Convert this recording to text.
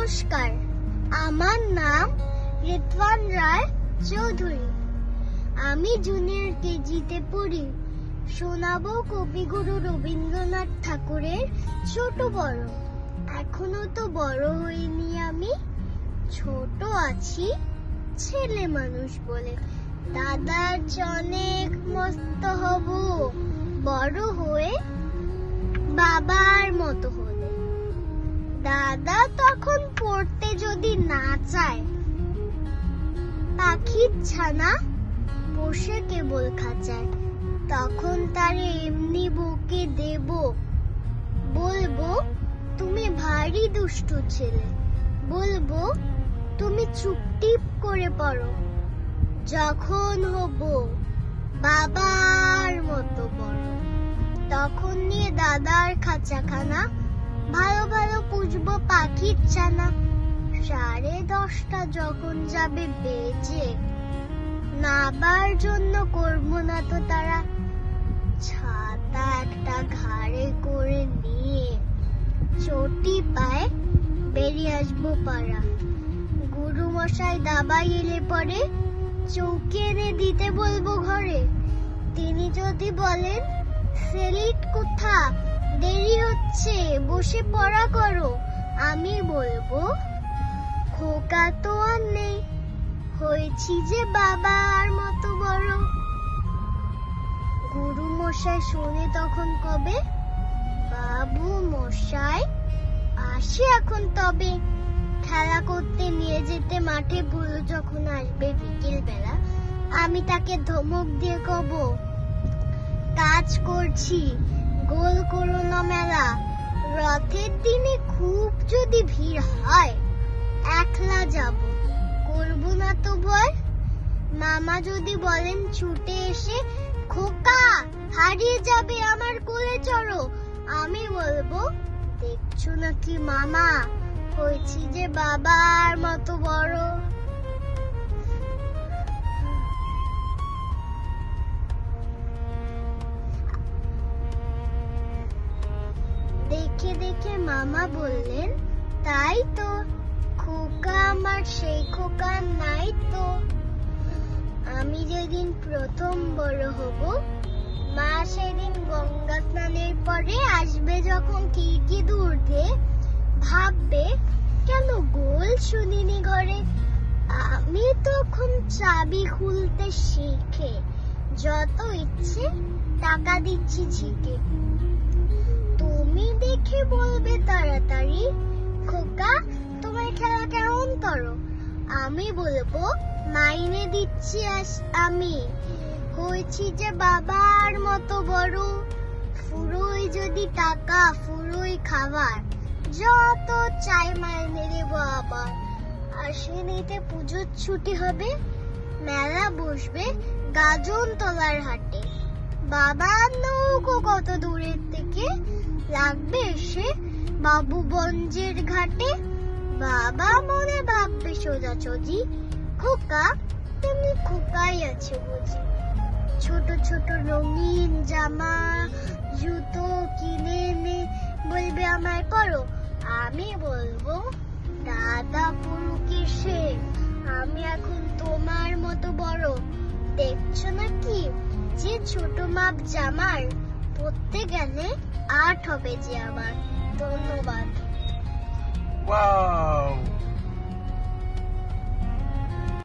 নমস্কার, আমার নাম রিতওয়ান রায় চৌধুরী। আমি জুনিয়র কেজিতে পড়ি। শোনাবো কবিগুরু রবীন্দ্রনাথ ঠাকুরের ছোট বড়। এখনো তো বড় হইনি আমি, ছোট আছি ছেলে মানুষ বলে। দাদার অনেক মস্ত হব বড় হয়ে বাবার মতো হলে। দাদা তখন পড়তে যদি না চায়, পাখির ছানা বসে কেবল খাঁচায়, তখন তারে এমনি বকে দেব, বলবো তুমি ভারী দুষ্টু ছেলে, বলবো তুমি চুপটিপ করে পড়ো। যখন হব বাবার মতো বড়, তখন নিয়ে দাদার খাঁচাখানা ভালো ভালো পুষবো পাখির ছানা। 10:30 যখন যাবে বেজে, নাবার জন্য করবো না তো তারা। ছাতা একটা ঘাড়ে করে নিয়ে চটি পায়ে বেরিয়ে আসবো পাড়া। গুরু মশাই দাবাই এলে পরে চৌকি এনে দিতে বলবো ঘরে। তিনি যদি বলেন সেলিট কোথা, দেরি হচ্ছে বসে পড়া করো, আমি বলবো খোকা তো আর নেই, হয়েছি যে বাবার মতো বড়। গুরু মশাই শুনে তখন কবে, বাবু মশাই আসে এখন তবে। খেলা করতে নিয়ে যেতে মাঠে বুড়ো যখন আসবে বিকেল বেলা, আমি তাকে ধমক দিয়ে কব, কাজ করছি গোল করো না মেলা। রথের দিনে খুব যদি ভিড় হয়, একলা যাব করবো না তো ভয়। মামা যদি বলেন ছুটে এসে, খোকা হারিয়ে যাবে আমার কোলে চড়ো, আমি বলবো দেখছো নাকি মামা, হয়েছি যে বাবার মতো বড়। দেখে দেখে মামা বললেন, তাই তো, খোকা আমার সেই খোকা নাই তো। আমি যেদিন প্রথম বড় হব, মা সেদিন গঙ্গা স্নানের পরে আসবে যখন খিড়কি দূর দিয়ে, ভাববে কেন গোল শুনিনি ঘরে। আমি তখন চাবি খুলতে শিখে যত ইচ্ছে টাকা দিচ্ছি ঝিকে। তুমি দেখে বলবে তাড়াতাড়ি, খোকা তোমার খেলা কেমন করো, আমি বলবো মাইনে দিচ্ছি আমি, হয়েছি যে বাবার মতো বড়। ফুরোই যদি টাকা ফুরোই খাবার, যত চাই মাইনে দেবো আবার। আশ্বিনীতে পুজোর ছুটি হবে, মেলা বসবে গাজন তলার হাটে। বাবার নৌকো কত দূরের থেকে লাগবে এসে বাবুগঞ্জের ঘাটে। বাবা মনে ভাববে সোজাসুজি, খোকা তেমনি খোকাই আছে বুঝি। ছোট ছোট রঙিন জামা জুতো কিনে এনে বলবে আমায় করো, আমি বলবো দাদা করুক এসে, আমি এখন তোমার মতো বড়। দেখছো নাকি যে ছোট মাপ জামার পরতে গেলে 8 হবে যে আমার। ধন্যবাদ। ওয়াও।